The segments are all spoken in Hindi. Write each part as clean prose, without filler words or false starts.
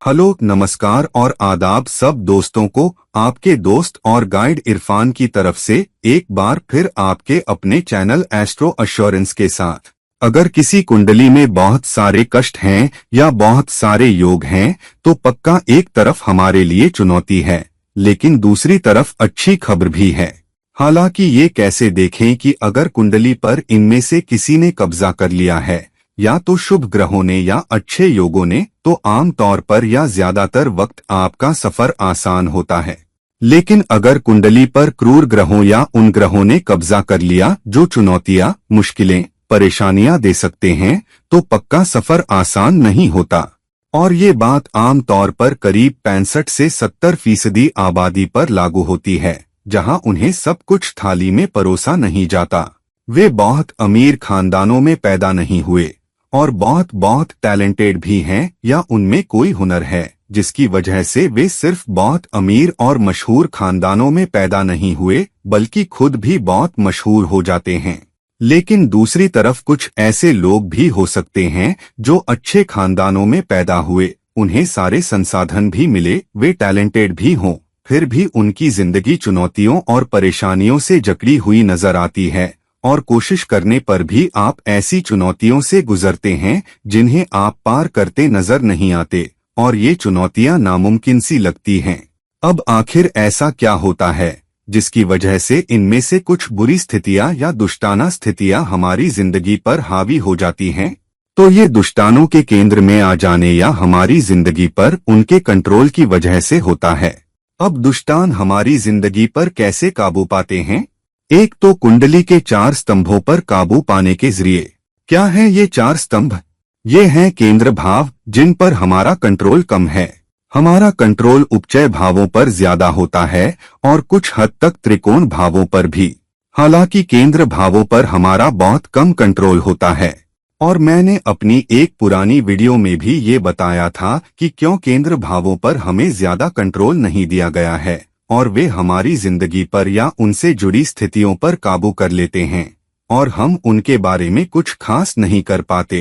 हेलो, नमस्कार और आदाब सब दोस्तों को। आपके दोस्त और गाइड इरफान की तरफ से एक बार फिर आपके अपने चैनल एस्ट्रो एश्योरेंस के साथ। अगर किसी कुंडली में बहुत सारे कष्ट हैं या बहुत सारे योग हैं तो पक्का एक तरफ हमारे लिए चुनौती है, लेकिन दूसरी तरफ अच्छी खबर भी है। हालांकि ये कैसे देखें कि अगर कुंडली पर इनमें से किसी ने कब्जा कर लिया है, या तो शुभ ग्रहों ने या अच्छे योगों ने, तो आम तौर पर या ज्यादातर वक्त आपका सफर आसान होता है। लेकिन अगर कुंडली पर क्रूर ग्रहों या उन ग्रहों ने कब्जा कर लिया जो चुनौतियां, मुश्किलें, परेशानियां दे सकते हैं, तो पक्का सफर आसान नहीं होता। और ये बात आम तौर पर करीब 65 से 70% आबादी पर लागू होती है, जहां उन्हें सब कुछ थाली में परोसा नहीं जाता। वे बहुत अमीर खानदानों में पैदा नहीं हुए और बहुत टैलेंटेड भी हैं, या उनमें कोई हुनर है जिसकी वजह से वे सिर्फ बहुत अमीर और मशहूर खानदानों में पैदा नहीं हुए, बल्कि खुद भी बहुत मशहूर हो जाते हैं। लेकिन दूसरी तरफ कुछ ऐसे लोग भी हो सकते हैं जो अच्छे खानदानों में पैदा हुए, उन्हें सारे संसाधन भी मिले, वे टैलेंटेड भी हों, फिर भी उनकी जिंदगी चुनौतियों और परेशानियों से जकड़ी हुई नजर आती है। और कोशिश करने पर भी आप ऐसी चुनौतियों से गुजरते हैं जिन्हें आप पार करते नजर नहीं आते, और ये चुनौतियां नामुमकिन सी लगती हैं। अब आखिर ऐसा क्या होता है जिसकी वजह से इनमें से कुछ बुरी स्थितियां या दुष्टाना स्थितियां हमारी जिंदगी पर हावी हो जाती हैं? तो ये दुष्टानों के केंद्र में आ जाने या हमारी जिंदगी पर उनके कंट्रोल की वजह से होता है। अब दुष्टान हमारी जिंदगी पर कैसे काबू पाते हैं? एक तो कुंडली के 4 स्तंभों पर काबू पाने के जरिए। क्या है ये 4 स्तंभ? ये हैं केंद्र भाव, जिन पर हमारा कंट्रोल कम है। हमारा कंट्रोल उपचय भावों पर ज्यादा होता है और कुछ हद तक त्रिकोण भावों पर भी। हालांकि केंद्र भावों पर हमारा बहुत कम कंट्रोल होता है। और मैंने अपनी एक पुरानी वीडियो में भी ये बताया था कि क्यों केंद्र भावों पर हमें ज्यादा कंट्रोल नहीं दिया गया है, और वे हमारी जिंदगी पर या उनसे जुड़ी स्थितियों पर काबू कर लेते हैं और हम उनके बारे में कुछ खास नहीं कर पाते।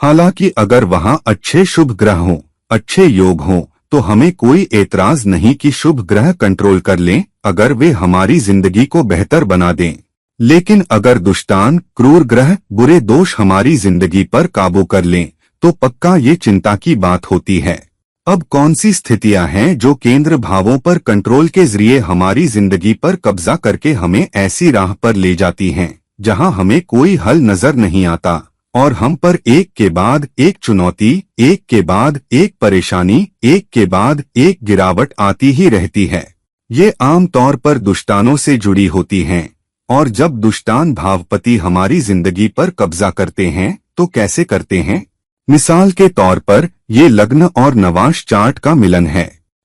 हालांकि अगर वहां अच्छे शुभ ग्रह हों, अच्छे योग हों, तो हमें कोई एतराज नहीं कि शुभ ग्रह कंट्रोल कर लें, अगर वे हमारी जिंदगी को बेहतर बना दें। लेकिन अगर दुष्टान, क्रूर ग्रह, बुरे दोष हमारी जिंदगी पर काबू कर लें, तो पक्का ये चिंता की बात होती है। अब कौन सी स्थितियां हैं जो केंद्र भावों पर कंट्रोल के जरिए हमारी जिंदगी पर कब्जा करके हमें ऐसी राह पर ले जाती हैं जहां हमें कोई हल नजर नहीं आता, और हम पर एक के बाद एक चुनौती, एक के बाद एक परेशानी, एक के बाद एक गिरावट आती ही रहती है। ये आम तौर पर दुष्टानों से जुड़ी होती हैं। और जब दुष्टान भावपति हमारी जिंदगी पर कब्जा करते हैं तो कैसे करते हैं? मिसाल के तौर पर ये लग्न और नवांश चार्ट का मिलन है।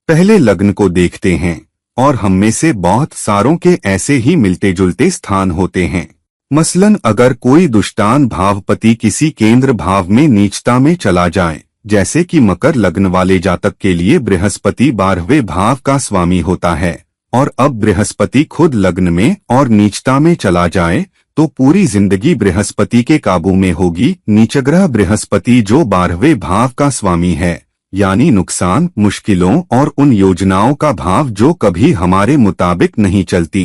पहले लग्न को देखते हैं, और हम में से बहुत सारों के ऐसे ही मिलते जुलते स्थान होते हैं। मसलन अगर कोई दुष्टान भावपति किसी केंद्र भाव में नीचता में चला जाए, जैसे कि मकर लग्न वाले जातक के लिए बृहस्पति 12वें भाव का स्वामी होता है, और अब बृहस्पति खुद लग्न में और नीचता में चला जाए, तो पूरी जिंदगी बृहस्पति के काबू में होगी। नीचग्रह बृहस्पति जो 12वें भाव का स्वामी है, यानी नुकसान, मुश्किलों और उन योजनाओं का भाव जो कभी हमारे मुताबिक नहीं चलती।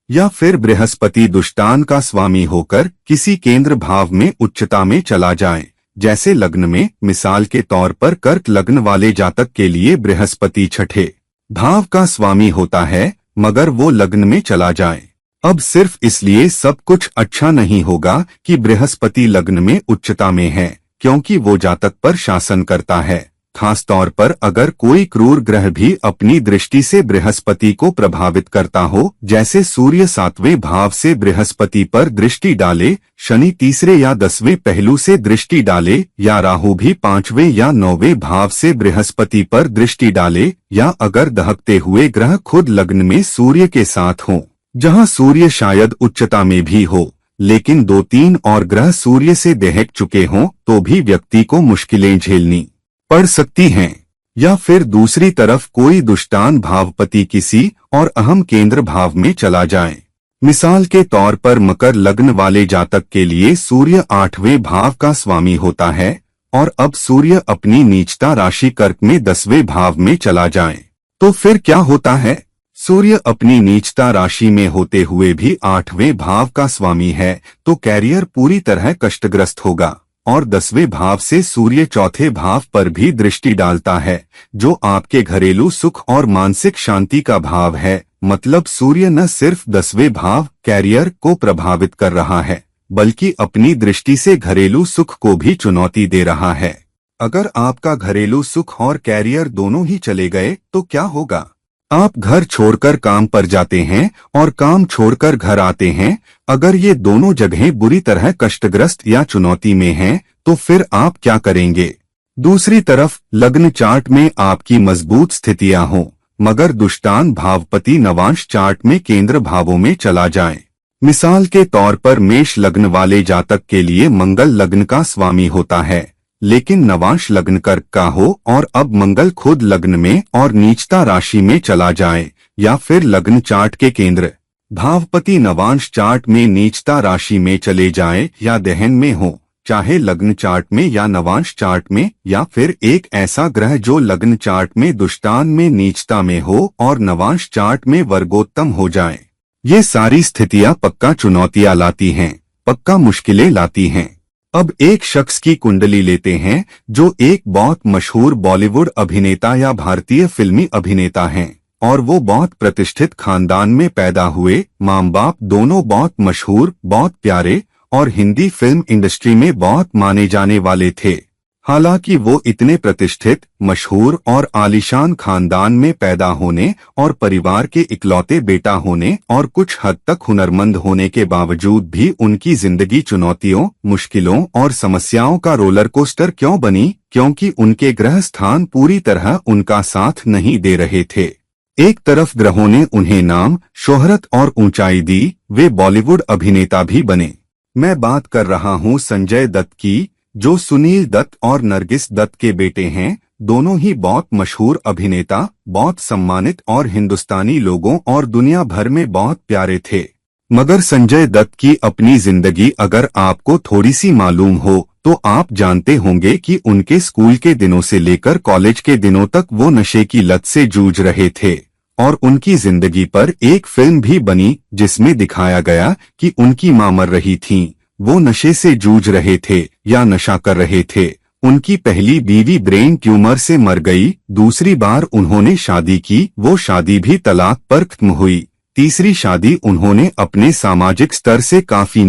या फिर बृहस्पति दुष्टान का स्वामी होकर किसी केंद्र भाव में उच्चता में चला जाए, जैसे लग्न में। मिसाल के तौर पर कर्क लग्न वाले जातक के लिए बृहस्पति 6ठे भाव का स्वामी होता है, मगर वो लग्न में चला जाए। अब सिर्फ इसलिए सब कुछ अच्छा नहीं होगा कि बृहस्पति लग्न में उच्चता में है, क्योंकि वो जातक पर शासन करता है। खास तौर पर अगर कोई क्रूर ग्रह भी अपनी दृष्टि से बृहस्पति को प्रभावित करता हो, जैसे सूर्य 7वें भाव से बृहस्पति पर दृष्टि डाले, शनि 3रे या 10वें पहलू से दृष्टि डाले, या राहु भी 5वें या 9वें भाव से बृहस्पति पर दृष्टि डाले, या अगर दहकते हुए ग्रह खुद लग्न में सूर्य के साथ हों, जहां सूर्य शायद उच्चता में भी हो, लेकिन 2-3 और ग्रह सूर्य से दहक चुके हों, तो भी व्यक्ति को मुश्किलें झेलनी पड़ सकती हैं। या फिर दूसरी तरफ कोई दुष्टान भावपति किसी और अहम केंद्र भाव में चला जाए। मिसाल के तौर पर मकर लग्न वाले जातक के लिए सूर्य 8वें भाव का स्वामी होता है, और अब सूर्य अपनी नीचता राशि कर्क में 10वें भाव में चला जाए तो फिर क्या होता है? सूर्य अपनी नीचता राशि में होते हुए भी 8वें भाव का स्वामी है, तो कैरियर पूरी तरह कष्टग्रस्त होगा। और 10वें भाव से सूर्य चौथे भाव पर भी दृष्टि डालता है, जो आपके घरेलू सुख और मानसिक शांति का भाव है। मतलब सूर्य न सिर्फ 10वें भाव कैरियर को प्रभावित कर रहा है, बल्कि अपनी दृष्टि से घरेलू सुख को भी चुनौती दे रहा है। अगर आपका घरेलू सुख और कैरियर दोनों ही चले गए तो क्या होगा? आप घर छोड़कर काम पर जाते हैं और काम छोड़कर घर आते हैं। अगर ये दोनों जगहें बुरी तरह कष्टग्रस्त या चुनौती में हैं, तो फिर आप क्या करेंगे? दूसरी तरफ लग्न चार्ट में आपकी मजबूत स्थितियां हों, मगर दुष्टान भावपति नवांश चार्ट में केंद्र भावों में चला जाए। मिसाल के तौर पर मेष लग्न वाले जातक के लिए मंगल लग्न का स्वामी होता है, लेकिन नवांश लग्न कर्क का हो और अब मंगल खुद लग्न में और नीचता राशि में चला जाए, या फिर लग्न चार्ट के केंद्र भावपति नवांश चार्ट में नीचता राशि में चले जाए या दहन में हो, चाहे लग्न चार्ट में या नवांश चार्ट में, या फिर एक ऐसा ग्रह जो लग्न चार्ट में दुष्टान में नीचता में हो और नवांश चार्ट में वर्गोत्तम हो जाए। ये सारी स्थितियां पक्का चुनौतियां लाती हैं, पक्का मुश्किलें लाती हैं। अब एक शख्स की कुंडली लेते हैं जो एक बहुत मशहूर बॉलीवुड अभिनेता या भारतीय फिल्मी अभिनेता हैं, और वो बहुत प्रतिष्ठित खानदान में पैदा हुए। माँ बाप दोनों बहुत मशहूर, बहुत प्यारे और हिंदी फिल्म इंडस्ट्री में बहुत माने जाने वाले थे। हालांकि वो इतने प्रतिष्ठित, मशहूर और आलीशान खानदान में पैदा होने और परिवार के इकलौते बेटा होने और कुछ हद तक हुनरमंद होने के बावजूद भी उनकी जिंदगी चुनौतियों, मुश्किलों और समस्याओं का रोलर कोस्टर क्यों बनी? क्योंकि उनके ग्रह स्थान पूरी तरह उनका साथ नहीं दे रहे थे। एक तरफ ग्रहों ने उन्हें नाम, शोहरत और ऊंचाई दी, वे बॉलीवुड अभिनेता भी बने। मैं बात कर रहा हूं संजय दत्त की, जो सुनील दत्त और नरगिस दत्त के बेटे हैं। दोनों ही बहुत मशहूर अभिनेता, बहुत सम्मानित और हिंदुस्तानी लोगों और दुनिया भर में बहुत प्यारे थे। मगर संजय दत्त की अपनी जिंदगी अगर आपको थोड़ी सी मालूम हो तो आप जानते होंगे कि उनके स्कूल के दिनों से लेकर कॉलेज के दिनों तक वो नशे की लत से जूझ रहे थे। और उनकी जिंदगी पर एक फिल्म भी बनी जिसमें दिखाया गया कि उनकी मां मर रही थीं, वो नशे से जूझ रहे थे या नशा कर रहे थे। उनकी पहली बीवी ब्रेन ट्यूमर से मर गई। दूसरी बार उन्होंने शादी की, वो शादी भी तलाक पर खत्म हुई। तीसरी शादी उन्होंने अपने सामाजिक स्तर से काफी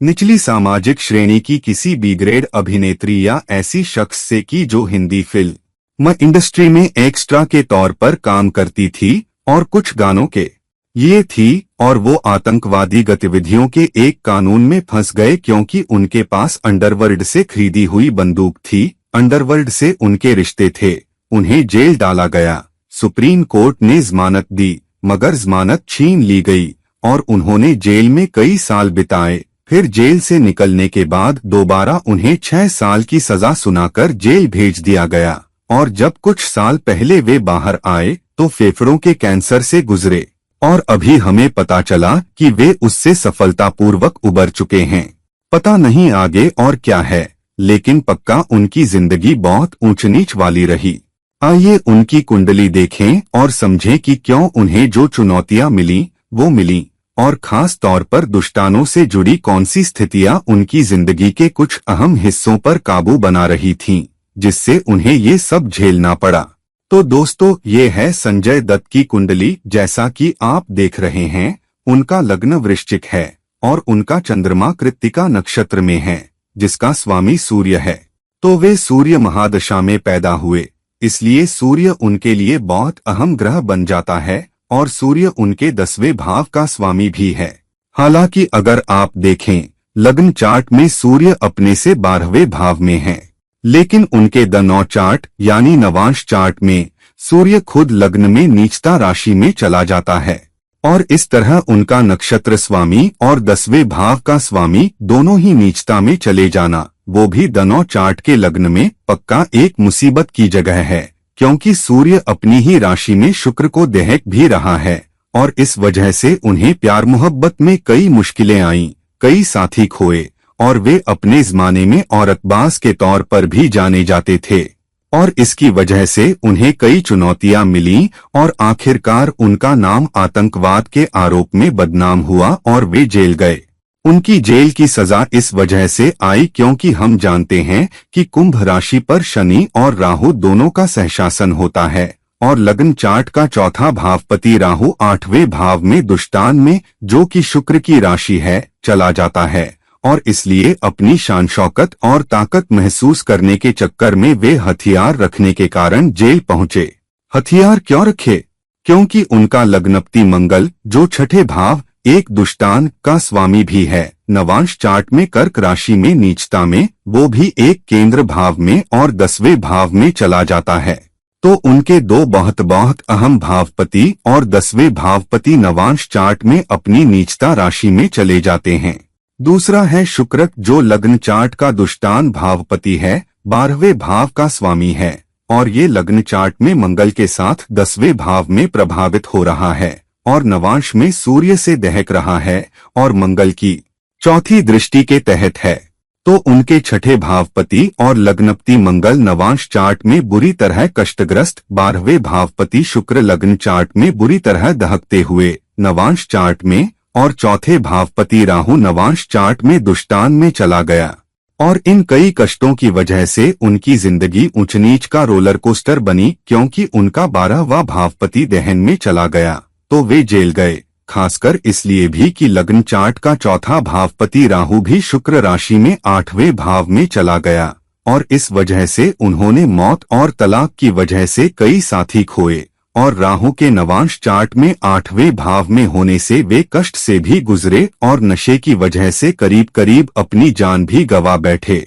निचली सामाजिक श्रेणी की किसी बी ग्रेड अभिनेत्री या ऐसी शख्स से की जो हिंदी फिल्म इंडस्ट्री में एक्स्ट्रा के तौर पर काम करती थी और कुछ गानों के ये थी। और वो आतंकवादी गतिविधियों के एक कानून में फंस गए क्योंकि उनके पास अंडरवर्ल्ड से खरीदी हुई बंदूक थी। अंडरवर्ल्ड से उनके रिश्ते थे। उन्हें जेल डाला गया। सुप्रीम कोर्ट ने जमानत दी, मगर जमानत छीन ली गई और उन्होंने जेल में कई साल बिताए। फिर जेल से निकलने के बाद दोबारा उन्हें 6 साल की सजा सुनाकर जेल भेज दिया गया। और जब कुछ साल पहले वे बाहर आए तो फेफड़ों के कैंसर से गुजरे और अभी हमें पता चला कि वे उससे सफलतापूर्वक उबर चुके हैं। पता नहीं आगे और क्या है, लेकिन पक्का उनकी जिंदगी बहुत ऊंच नीच वाली रही। आइए उनकी कुंडली देखें और समझें कि क्यों उन्हें जो चुनौतियां मिली वो मिली, और खास तौर पर दुष्टानों से जुड़ी कौन सी स्थितियां उनकी जिंदगी के कुछ अहम हिस्सों पर काबू बना रही थीं, जिससे उन्हें ये सब झेलना पड़ा। तो दोस्तों, ये है संजय दत्त की कुंडली। जैसा कि आप देख रहे हैं, उनका लग्न वृश्चिक है और उनका चंद्रमा कृत्तिका नक्षत्र में है, जिसका स्वामी सूर्य है। तो वे सूर्य महादशा में पैदा हुए, इसलिए सूर्य उनके लिए बहुत अहम ग्रह बन जाता है और सूर्य उनके 10वें भाव का स्वामी भी है। हालांकि अगर आप देखें, लग्न चार्ट में सूर्य अपने से 12वें भाव में है, लेकिन उनके द9 चार्ट यानी नवांश चार्ट में सूर्य खुद लग्न में नीचता राशि में चला जाता है। और इस तरह उनका नक्षत्र स्वामी और 10वें भाव का स्वामी दोनों ही नीचता में चले जाना, वो भी द9 चार्ट के लग्न में, पक्का एक मुसीबत की जगह है। क्योंकि सूर्य अपनी ही राशि में शुक्र को दहक भी रहा है और इस वजह से उन्हें प्यार मोहब्बत में कई मुश्किलें आईं, कई साथी खोए और वे अपने ज़माने में औरतबाज के तौर पर भी जाने जाते थे और इसकी वजह से उन्हें कई चुनौतियां मिली और आखिरकार उनका नाम आतंकवाद के आरोप में बदनाम हुआ और वे जेल गए। उनकी जेल की सजा इस वजह से आई क्योंकि हम जानते हैं कि कुंभ राशि पर शनि और राहु दोनों का सहशासन होता है और लग्न चार्ट का चौथा भावपति राहु 8वें भाव में दुष्टान में, जो कि शुक्र की राशि है, चला जाता है और इसलिए अपनी शान शौकत और ताकत महसूस करने के चक्कर में वे हथियार रखने के कारण जेल पहुंचे। हथियार क्यों रखे? क्योंकि उनका लग्नपति मंगल, जो छठे भाव एक दुष्टान का स्वामी भी है, नवांश चार्ट में कर्क राशि में नीचता में, वो भी एक केंद्र भाव में और 10वें भाव में चला जाता है। तो उनके दो बहुत बहुत अहम भावपति और 10वें भावपति नवांश चार्ट में अपनी नीचता राशि में चले जाते हैं। दूसरा है शुक्र, जो लग्न चार्ट का दुष्टान भावपति है, 12वें भाव का स्वामी है और ये लग्न चार्ट में मंगल के साथ 10वें भाव में प्रभावित हो रहा है और नवांश में सूर्य से दहक रहा है और मंगल की चौथी दृष्टि के तहत है। तो उनके छठे भावपति और लग्नपति मंगल नवांश चार्ट में बुरी तरह कष्टग्रस्त, 12वें भावपति शुक्र लग्न चार्ट में बुरी तरह दहकते हुए नवांश चार्ट में और चौथे भावपति राहु नवांश चार्ट में दुष्टान में चला गया और इन कई कष्टों की वजह से उनकी जिंदगी ऊंच नीच का रोलर कोस्टर बनी क्योंकि उनका 12वां भावपति दहन में चला गया तो वे जेल गए। खासकर इसलिए भी कि लग्न चार्ट का चौथा भावपति राहु भी शुक्र राशि में 8वें भाव में चला गया और इस वजह से उन्होंने मौत और तलाक की वजह से कई साथी खोए और राहु के नवांश चार्ट में 8वें भाव में होने से वे कष्ट से भी गुजरे और नशे की वजह से करीब करीब अपनी जान भी गंवा बैठे।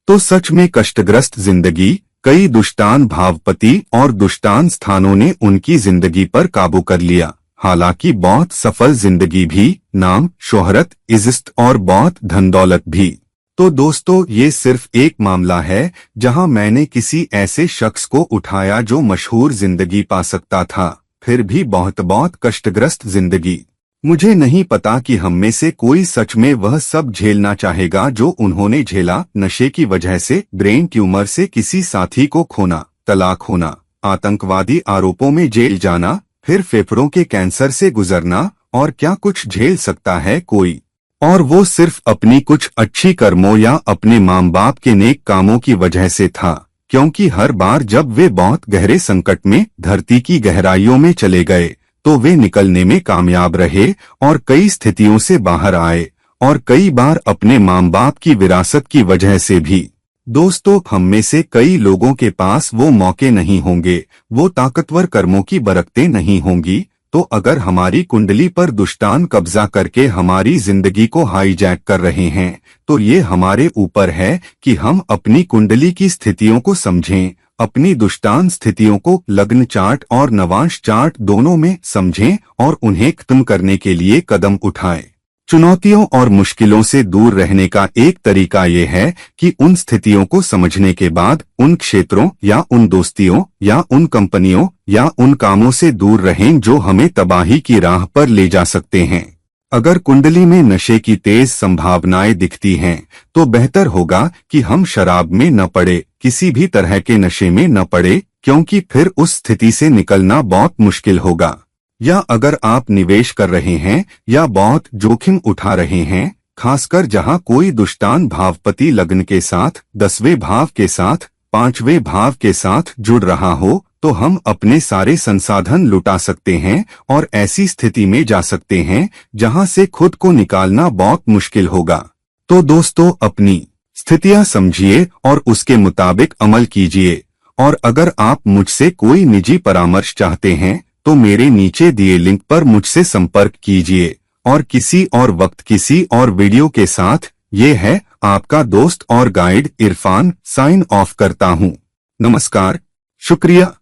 तो सच में कष्टग्रस्त जिंदगी, कई दुष्टान भावपति और दुष्टान स्थानों ने उनकी जिंदगी पर काबू कर लिया। हालांकि बहुत सफल जिंदगी भी, नाम, शोहरत, इज्जत और बहुत धन दौलत भी। तो दोस्तों, ये सिर्फ एक मामला है जहां मैंने किसी ऐसे शख्स को उठाया जो मशहूर जिंदगी पा सकता था, फिर भी बहुत बहुत कष्टग्रस्त जिंदगी। मुझे नहीं पता कि हम में से कोई सच में वह सब झेलना चाहेगा जो उन्होंने झेला। नशे की वजह से, ब्रेन ट्यूमर से किसी साथी को खोना, तलाक होना, आतंकवादी आरोपों में जेल जाना, फिर फेफड़ों के कैंसर से गुजरना, और क्या कुछ झेल सकता है कोई। और वो सिर्फ अपनी कुछ अच्छी कर्मों या अपने माँ बाप के नेक कामों की वजह से था, क्योंकि हर बार जब वे बहुत गहरे संकट में धरती की गहराइयों में चले गए तो वे निकलने में कामयाब रहे और कई स्थितियों से बाहर आए और कई बार अपने माँ बाप की विरासत की वजह से भी। दोस्तों, हम में से कई लोगों के पास वो मौके नहीं होंगे, वो ताकतवर कर्मों की बरकतें नहीं होंगी। तो अगर हमारी कुंडली पर दुष्टान कब्जा करके हमारी जिंदगी को हाईजैक कर रहे हैं तो ये हमारे ऊपर है कि हम अपनी कुंडली की स्थितियों को समझें, अपनी दुष्टान स्थितियों को लग्न चार्ट और नवांश चार्ट दोनों में समझें और उन्हें खत्म करने के लिए कदम उठाएं। चुनौतियों और मुश्किलों से दूर रहने का एक तरीका ये है कि उन स्थितियों को समझने के बाद उन क्षेत्रों या उन दोस्तियों या उन कंपनियों या उन कामों से दूर रहें जो हमें तबाही की राह पर ले जा सकते हैं। अगर कुंडली में नशे की तेज संभावनाएं दिखती हैं तो बेहतर होगा कि हम शराब में न पड़े, किसी भी तरह के नशे में न पड़े, क्योंकि फिर उस स्थिति से निकलना बहुत मुश्किल होगा। या अगर आप निवेश कर रहे हैं या बहुत जोखिम उठा रहे हैं, खासकर जहां कोई दुष्टान भावपति लग्न के साथ, 10वें भाव के साथ, 5वें भाव के साथ जुड़ रहा हो, तो हम अपने सारे संसाधन लुटा सकते हैं और ऐसी स्थिति में जा सकते हैं जहां से खुद को निकालना बहुत मुश्किल होगा। तो दोस्तों, अपनी स्थितियां समझिए और उसके मुताबिक अमल कीजिए। और अगर आप मुझसे कोई निजी परामर्श चाहते हैं तो मेरे नीचे दिए लिंक पर मुझसे संपर्क कीजिए। और किसी और वक्त किसी और वीडियो के साथ, ये है आपका दोस्त और गाइड इरफान, साइन ऑफ करता हूँ। नमस्कार, शुक्रिया।